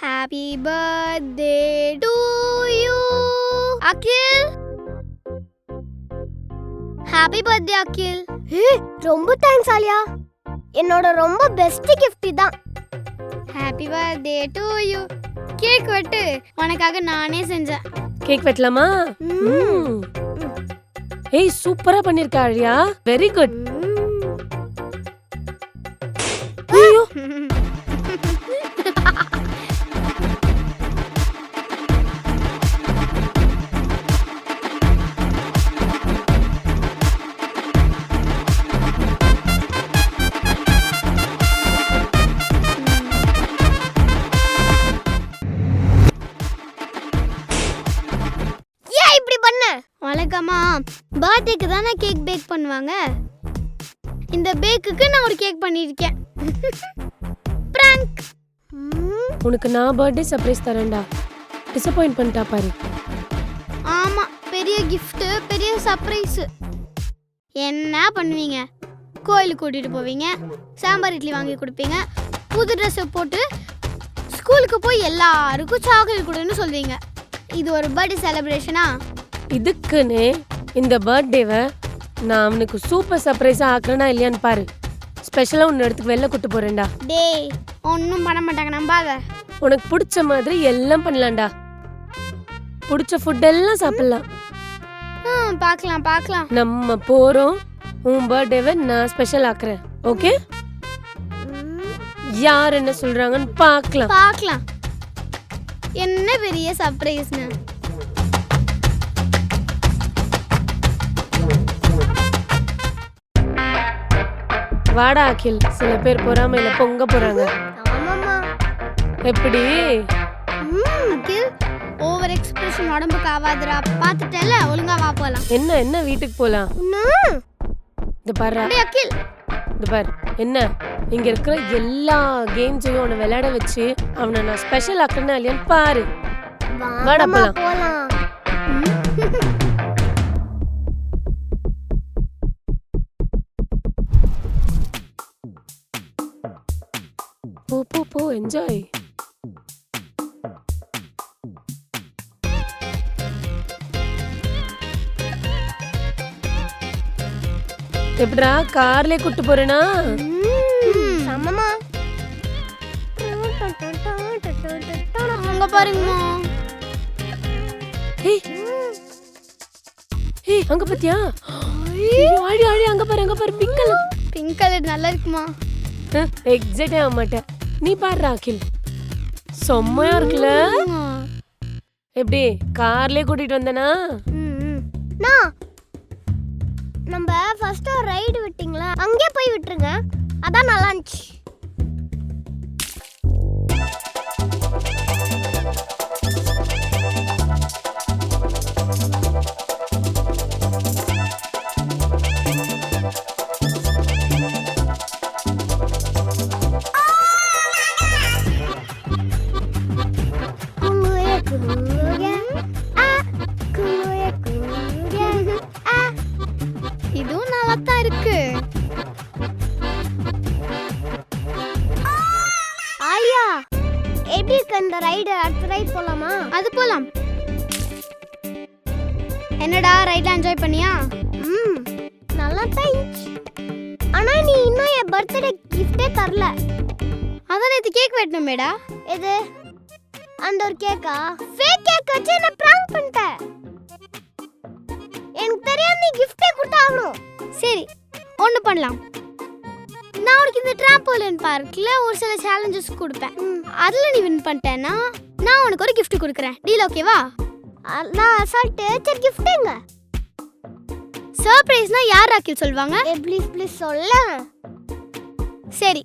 Happy birthday to you Akhil. Happy birthday Akhil. ரொம்ப thanks Aliya. என்னோட ரொம்ப பெஸ்ட் கிஃப்ட் தான். Happy birthday to you. Cake வெட்டு, உனக்காக நானே செஞ்சேன். கேக் வெட்டலாமா? ஏய் சூப்பரா பண்ணிருக்க ஆழியா, வெரி குட். ஐயோ வழக்கமா பர்த்டேக்கு தானே கேக் பேக் பண்ணுவாங்க. இந்த பேக்குக்கு நான் ஒரு கேக் பண்ணிருக்கேன். பிராங்க். உனக்கு நான் பர்த்டே சர்ப்ரைஸ் தரேன்டா. டிசப்பாயிண்ட் பண்ணிட்டா பாரு. ஆமா, பெரிய கிஃப்ட், பெரிய சர்ப்ரைஸ். என்ன பண்ணுவீங்க? கோயிலுக்கு கூட்டிட்டு போவீங்க, சாம்பார் இட்லி வாங்கி கொடுப்பீங்க, புது ட்ரெஸ் போட்டு ஸ்கூலுக்கு போய் எல்லாருக்கும் சாக்லேட் கொடுன்னு சொல்வீங்க. இது ஒரு பர்த்டே செலிப்ரேஷனா? இதுக்குன்னு இந்த பர்த்டேவை நான் அவனுக்கு சூப்பர் சர்ப்ரைஸா ஆக்குறேனா இல்லையான்னு பாரு. ஸ்பெஷலா உன்ன இடத்துக்கு வெளில கூட்டு போறேன்டா. டேய், ஒன்னும் பண்ண மாட்டாங்க, நம்பாத. உனக்கு பிடிச்ச மாதிரி எல்லாம் பண்ணலாம்டா. பிடிச்ச ஃபுட் எல்லாம் சாப்பிடலாம். பார்க்கலாம் பார்க்கலாம். நம்ம போறோம். உன் பர்த்டேவை நான் ஸ்பெஷல் ஆக்குறேன். ஓகே? யார் என்ன சொல்றாங்கன்னு பார்க்கலாம். பார்க்கலாம். என்ன பெரிய சர்ப்ரைஸ்னு. வாடா அகில், சில பேர் பொறாமையில பொங்க போறாங்க. ஆமாமா. எப்படி? அகில், ஓவர் எக்ஸ்பிரஷன் உடம்புக்கு ஆவாதுடா. பாத்துட்டல, ஒழுங்கா வா போலாம். என்ன என்ன வீட்டுக்கு போலாம். இந்த பாரு அகில், இந்த பாரு. என்ன இங்க இருக்கிற எல்லா கேம்ஸையும் அவனை விளையாட வச்சு அவனை நான் ஸ்பெஷல் ஆக்குறேன்னா இல்லையான்னு பாரு. வாடா போலாம். போ போ போ, என்ஜாய். எப்படா கார்லயே கூட்டு போறேனா? சமமா. அங்க பாருங்கம்மா. ஏய் அங்க பாத்தியா? ஆடி ஆடி அங்க பாரு, அங்க பாரு. Pink colour. பிங்க் கலர் நல்லா இருக்குமா? எக்ஸைட்டே ஆக மாட்டேன். நீ பாடுற அகில், செம்மையா இருக்குல்ல? எப்படி கார்லயே கூட்டிட்டு வந்தனா? நம்ம ஃபர்ஸ்ட் ஒரு ரைடு விட்டீங்களா, அங்கே போய் விட்டுருங்க. அதான் நல்லா இருந்துச்சு. இதுவும் நல்லா தான் இருக்கு. ஆலியா, எப்படி இருக்கு இந்த ரைடு? அடுத்த ரைடு போலாமா? அது போலாம். என்னடா ரைட்ல என்ஜாய் பண்ணியா? நல்லா தான் இருந்துச்சு. ஆனா நீ இன்னும் என் பர்த்டே கிஃப்டே தரல. அதான் நேத்து கேக் வெட்டணுமேடா. எது? அந்த ஒரு கேக்கா? ஃபேக் கேக் வச்சு என்ன பிராங்க் பண்ணிட்ட. எனக்கு தெரியாது, நீ கிஃப்டே கொடுத்தாகணும். சரி, ஒன்று பண்ணலாம். நான் உனக்கு இந்த ட்ராம்போலின் பார்க்ல ஒரு சில சேலஞ்சஸ் கொடுப்பேன். அதில் நீ வின் பண்ணிட்டேன்னா நான் உனக்கு ஒரு கிஃப்ட் கொடுக்குறேன். டீல் ஓகேவா? நான் அசால்ட்டு. சரி, கிஃப்ட்டுங்க. சர்ப்ரைஸ்னா யார் அகில் சொல்வாங்க? ப்ளீஸ் ப்ளீஸ் சொல்ல. சரி,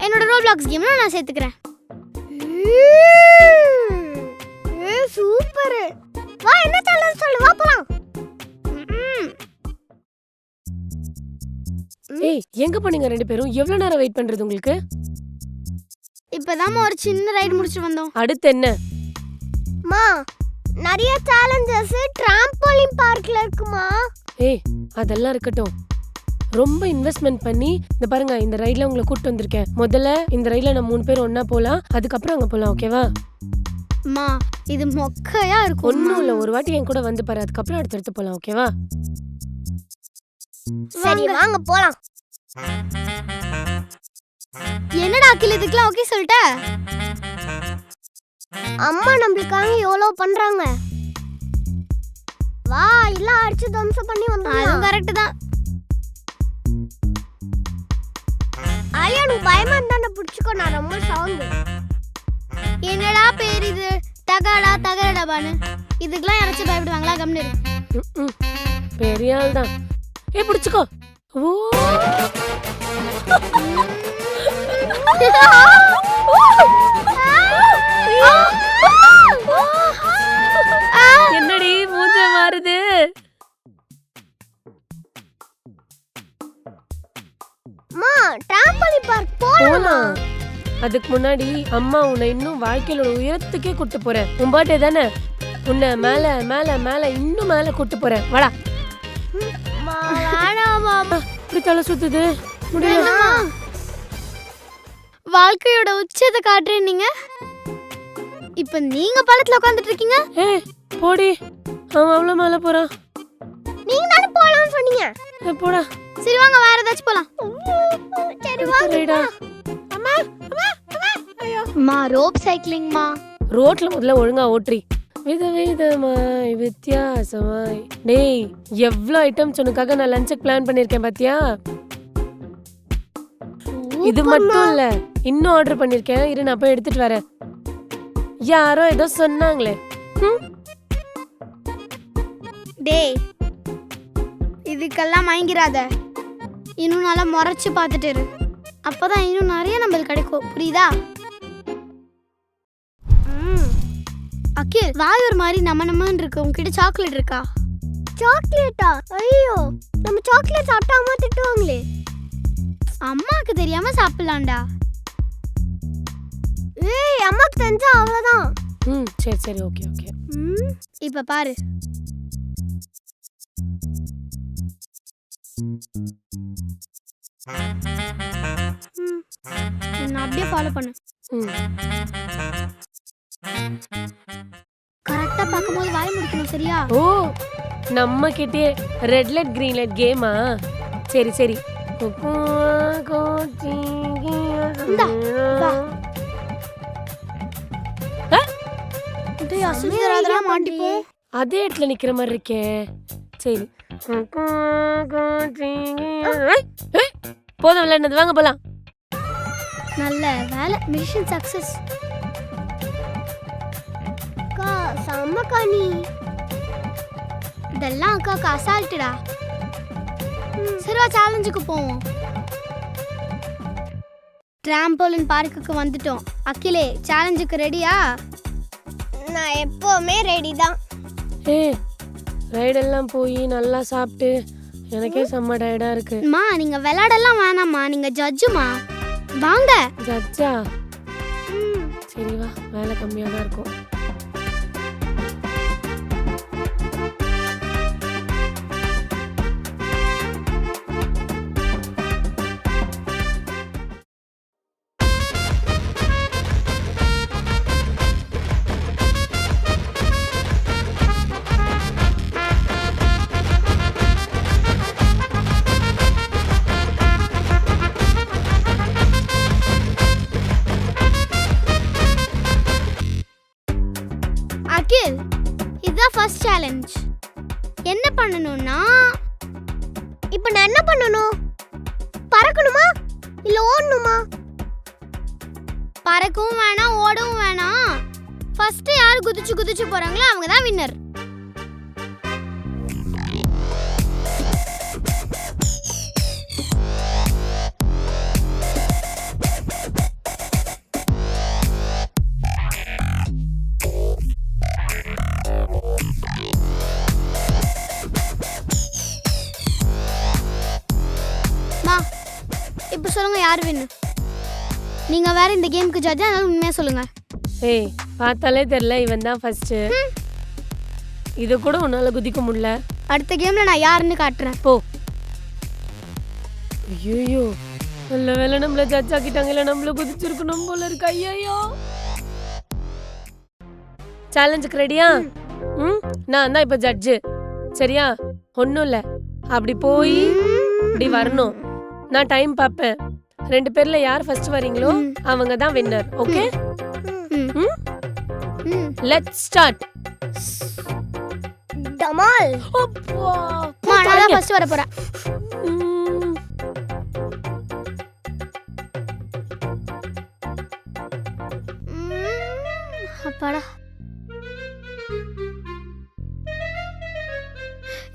என்னோட ரோப்ளாக்ஸ் கேம்ல நான் சேர்த்துக்கிறேன். சூப்பர். வா, என்ன சேலஞ்ச் சொல்லு, வா போலாம். ஏய் எங்க போனீங்க ரெண்டு பேரும்? எவ்வளவு நேரம் வெயிட் பண்றது உங்களுக்கு? இப்பதான் ஒரு சின்ன ரைடு முடிச்சு வந்தோம். அடுத்து என்ன? மா, நிறைய சேலஞ்சஸ் ட்ராம்போலின் பார்க்ல இருக்குமா? ஏய் அதெல்லாம் இருக்கட்டும். ரொம்ப இன்வெஸ்ட்மெண்ட் பண்ணி இந்த பாருங்க இந்த ரைட்ல உங்களை கூட்டு வந்திருக்கேன். முதல்ல இந்த ரைட்ல நம்ம 3 பேர் ஒண்ணா போலாம், அதுக்கப்புறம் அங்க போலாம். ஓகேவா? அம்மா இது மொக்கையா இருக்கும். ஒண்ணும் இல்ல, ஒரு வாட்டி என் கூட வந்து பாரு, அதுக்கப்புறம் அடுத்தடுத்து போலாம். ஓகேவா? சரி வாங்க போலாம். என்னடா அகில் இதுக்கெல்லாம் ஓகே சொல்லிட்ட? அம்மா நம்மளுக்காக எவ்வளவு பண்றாங்க. வா இல்ல அடிச்சு தம்சம் பண்ணி அதுவும் வந்தோம். கரெக்ட் தான். ஐயா எனக்கு பயமா இருந்தா புடிச்சுக்கோ, நான் ரொம்ப சவுண்ட். என்னடா பேர் இது? தகாடா தகரடாபான்னு. இதுக்கெல்லாம் யாராச்சும் பயப்படுவாங்களா? கம்னு இரு. பெரிய ஆள் தான். பிடிச்சுக்கோ. ஓ என்னடி மூஞ்ச மாறுது? அம்மா டிராம்பலின் பார்க் போலாம். அதுக்கு முன்னாடி அம்மா உன்னை இன்னும் வாழ்க்கையில உயரத்துக்கே கூட்டு போறேன். உன் பர்த்டே தானே, உன்னை மேல மேல மேல இன்னும் மேல கூட்டு போறேன். வாடா. வேணாமா இப்படி தலை சுத்துது, முடியல. வாழ்க்கையோட உச்சத்தை காட்டுறேன் நீங்க. இப்ப நீங்க பழத்துல உட்காந்துட்டு இருக்கீங்க. போடி, அவன் அவ்வளவு மேல போறான். நீங்க தானே போலாம்னு சொன்னீங்க. போடா. சரி வாங்க வேற ஏதாச்சும் போலாம். சரி வாங்க. அம்மா அம்மா ரோப் சைக்கிளிங்மா. ரோட்ல முதல்ல ஒழுங்கா ஓட்ரி. விதவிதமாய் வித்தியாசமாய். டேய் எவ்வளவு ஐட்டம்ஸ் உனக்காக நான் லஞ்சுக்கு பிளான் பண்ணிருக்கேன் பாத்தியா? இது மட்டும் இல்ல, இன்னும் ஆர்டர் பண்ணிருக்கேன். இரு நான் போய் எடுத்துட்டு வரேன். யாரோ ஏதோ சொன்னாங்களே. டேய் இதுக்கெல்லாம் மயங்கிறாத. இன்னும் நல்லா முறைச்சு பார்த்துட்டு இரு. அப்பதான் இன்னும் நிறைய நம்மளுக்கு கிடைக்கும். புரியுதா? அகில் வாய் ஒரு மாதிரி நம்மன்னு இருக்கு. உங்ககிட்ட சாக்லேட் இருக்கா? சாக்லேட்டா? ஐயோ நம்ம சாக்லேட் சாப்பிட்டா அம்மா திட்டுவாங்களே. அம்மாக்கு தெரியாம சாப்பிடலாம்டா. ஏய் அம்மாக்கு தெரிஞ்சா அவ்வளவுதான். சரி சரி ஓகே ஓகே. இப்ப பாரு. நான் அப்படியே ஃபாலோ பண்ணு. கரெக்டா பார்க்கும்போது வாய் முடிக்கணும். சரியா? ஓ நம்ம கிட்டே ரெட் லைட் கிரீன் லைட் கேமா? சரி சரி. மாட்டிப்போம். அதே இடத்துல நிக்கிற மாதிரி இருக்கே. சரி போதும் விளையாடுனது, வாங்க போலாம். நல்ல வேலை, மிஷன் சக்சஸ். அக்கா செம்மக்கா நீ. இதெல்லாம் அக்காக்கு அசால்ட்டுடா. சரிவா சேலஞ்சுக்கு போவோம். டிராம்போலின் பார்க்குக்கு வந்துட்டோம். அகிலே சேலஞ்சுக்கு ரெடியா? நான் எப்பவுமே ரெடி தான். ரைடெல்லாம் போய் நல்லா சாப்பிட்டு எனக்கே செம்ம டயர்டா இருக்கு. அம்மா நீங்க விளையாடலாம் வேணாம்மா, நீங்க ஜட்ஜுமா. வாங்க. ஜட்ஜா? சரி வா, வேலை கம்மியா தான் இருக்கும். அகில் இதுதான் ஃபர்ஸ்ட் சேலஞ்ச். என்ன பண்ணணும்னா, இப்போ நான் என்ன பண்ணணும்? பறக்கணுமா இல்ல ஓடணுமா? பறக்கவும் வேணாம் ஓடவும் வேணாம். ஃபர்ஸ்ட் யார் குதிச்சு குதிச்சு போறாங்களோ அவங்க தான் வின்னர். இப்போ சொல்லுங்க யார் வின்னு? நீங்க வேற இந்த கேமுக்கு ஜட்ஜ், அதனால உண்மையா சொல்லுங்க. பார்த்தாலே தெரியல இவன் தான் ஃபர்ஸ்ட். இது கூட உன்னால குதிக்க முடியல. அடுத்த கேம்ல நான் யாருன்னு காட்டுறேன். போ. ஐயோ நல்ல வேலை நம்மள ஜட்ஜ் ஆக்கிட்டாங்க, இல்ல நம்மள குதிச்சிருக்கணும் போல இருக்கு. ஐயோ சேலஞ்சுக்கு ரெடியா? நான் தான் இப்ப ஜட்ஜு, சரியா? ஒன்னும் இல்ல, அப்படி போய் இப்படி வரணும். நான் டைம் பாப்பேன். 2 பேர்ல யார் ஃபர்ஸ்ட் வரீங்களோ அவங்க தான் வின்னர். Okay, let's start. டமால். அப்பா நான் தான் ஃபர்ஸ்ட் வர போறேன். அப்பாடா,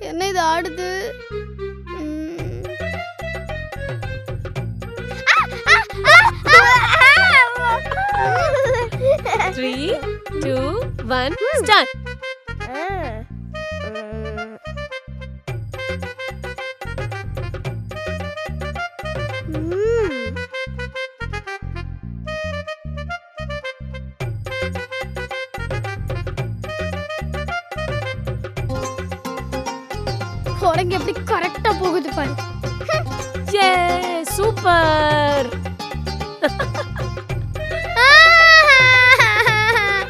என்ன இது ஆடுது? 3, 2, 1 ஸ்டார்ட். குரங்கு எப்படி கரெக்டா போகுது பாரு. ஏ சூப்பர்.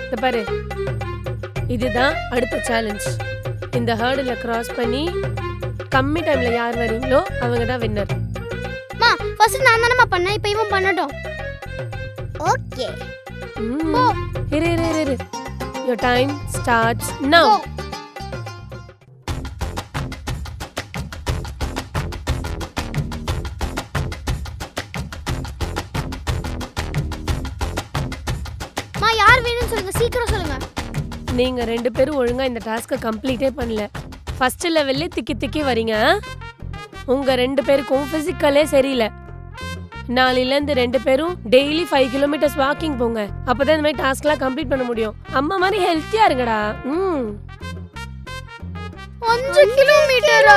இத பாரு, இதுதான் அடுத்த சேலஞ்ச். இந்த ஹர்டில் கிராஸ் பண்ணி கம்மி டைம்ல யார் வரீங்களோ அவங்க தான் வின்னர். மா ஃபர்ஸ்ட் நான் தானே பண்ணேன், இப்போ இவன் பண்ணட்டும். ஓகே. இரு. Your time starts now. மா யார் வேணும்னு சொல்லுங்க, சீக்கிரம் சொல்லுங்க. நீங்க 2 பேரும் ஒழுங்கா இந்த டாஸ்கை கம்ப்ளீட்டே பண்ணல. ஃபர்ஸ்ட் லெவல்ல திக்கி வரீங்க. உங்க 2 பேருக்கும் பிசிக்கலே சரியில்லை. நாளையில இருந்து 2 பேரும் டெய்லி 5 கிலோமீட்டர்ஸ் வாக்கிங் போங்க. அப்பதான் இந்த மாதிரி டாஸ்க்லாம் கம்ப்ளீட் பண்ண முடியும். அம்மா மாதிரி ஹெல்த்தியா இருங்கடா. 5 கிலோமீட்டரா?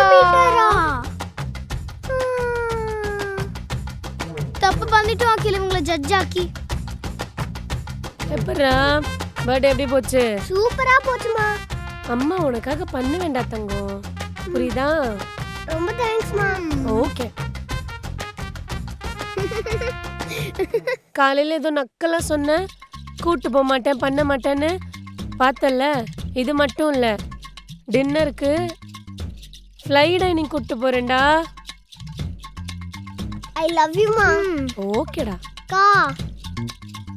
தப்பு பண்ணிட்டு ஆக்கில உங்களை ஜட்ஜ் ஆக்கி. எப்பரா பர்த்டே எப்படி போச்சு? சூப்பரா போச்சுமா. அம்மா உனக்காக பண்ண வேண்டாம் தங்கம், புரியுதா? ரொம்ப தேங்க்ஸ் மா. ஓகே. காலையில ஏதோ நக்கலா சொன்ன, கூட்டு போக மாட்டேன் பண்ண மாட்டேன்னு. பார்த்தல, இது மட்டும் இல்ல, டின்னருக்கு ஃப்ளை டைனிங் கூட்டு போறேன்டா. ஐ லவ் யூ மா. ஓகேடா.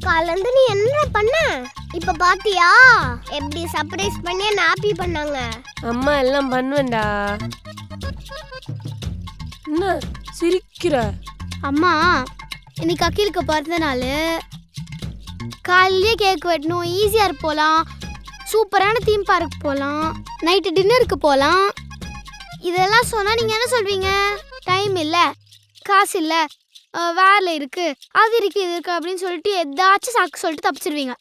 காலையில நீ என்ன பண்ண? இப்ப பாத்தியா எப்படி சர்ப்ரைஸ் பண்ணி ஹாப்பி பண்ணாங்க. அம்மா எல்லாம் பண்ணுவேன்டா. என்ன சிரிக்கிற? அம்மா இன்னைக்கு அகிலுக்கு பிறந்த நாள். காலையிலே கேக் வெட்டணும், ஈஸியாக போகலாம், சூப்பரான தீம் பார்க் போகலாம், நைட்டு டின்னருக்கு போகலாம். இதெல்லாம் சொன்னால் நீங்கள் என்ன சொல்வீங்க? டைம் இல்லை, காசு இல்லை, வேலை இருக்கு, அது இருக்கு, இது இருக்கு அப்படின்னு சொல்லிட்டு ஏதாச்சும் சாக்கு சொல்லிட்டு தப்பிச்சிருவீங்க.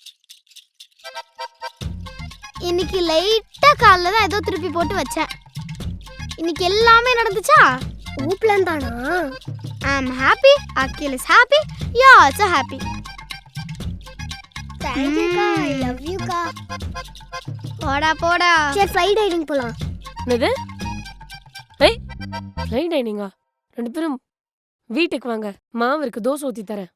இன்னைக்கு லைட்டாக காலைல தான் ஏதோ திருப்பி போட்டு வச்சேன். இன்னைக்கு எல்லாமே நடந்துச்சா? ஊப்ளன் தானா? I'm happy, Akhil is happy, you're also happy. Thank you kா, I love you kா. போடா. சரி ஃப்ளை டைனிங் போலாம். என்னது? ஏய் ஃப்ளை டைனிங்கா? 2 பேரும் வீட்டுக்கு வாங்க, மாவு இருக்கு, தோசை ஊத்தி தரேன்.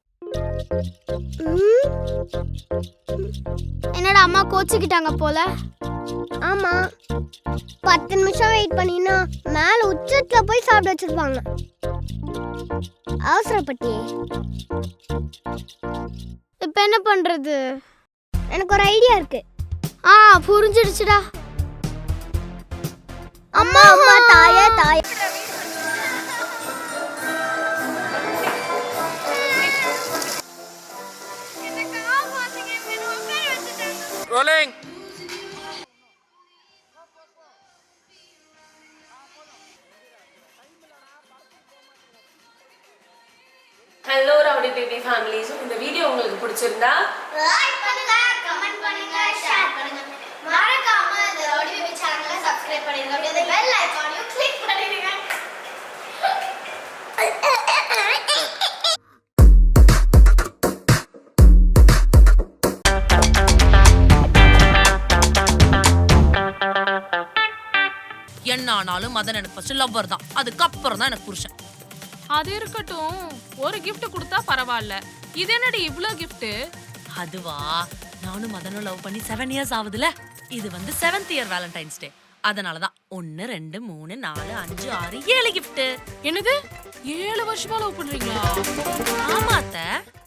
என்னடா அம்மா கோச்சிக்கிட்டாங்க போல. ஆமா, 10 நிமிஷம் வெயிட் பண்ணினா மேல உச்சத்துல போய் சாப்பிட வச்சிருப்பாங்க. அவசரப்பட்டி. இப்ப என்ன பண்றது? எனக்கு ஒரு ஐடியா இருக்கு. புரிஞ்சிடுச்சுடா. அம்மா தாயே. Rolling. Hello rowdy baby families, இந்த வீடியோ உங்களுக்கு பிடிச்சிருந்தா லைக் பண்ணுங்க, கமெண்ட் பண்ணுங்க, ஷேர் பண்ணுங்க. மறக்காம இந்த ரவுடி பேபி சேனலை சப்ஸ்கிரைப் பண்ணிருங்க. அப்படியே அந்த பெல் ஐகானையும் கிளிக் பண்ணிடுங்க. என்ன ஆனாலும் மதன் எனக்கு ஃபர்ஸ்ட் லவ்வர் தான், அதுக்கப்புறம் தான் எனக்கு புருஷன். அது இருக்கட்டும், ஒரு gift கொடுத்தா பரவாயில்ல. இது என்னடி இவ்ளோ gift? அதுவா, நானும் மதனும் லவ் பண்ணி 7 இயர்ஸ் ஆகுதுல. இது வந்து 7th இயர் வேலண்டைன்ஸ் டே. அதனாலதான் 1 2 3 4 5 6 7 gift. என்னது 7 வருஷமா லவ் பண்றீங்களா? ஆமா அத்தை.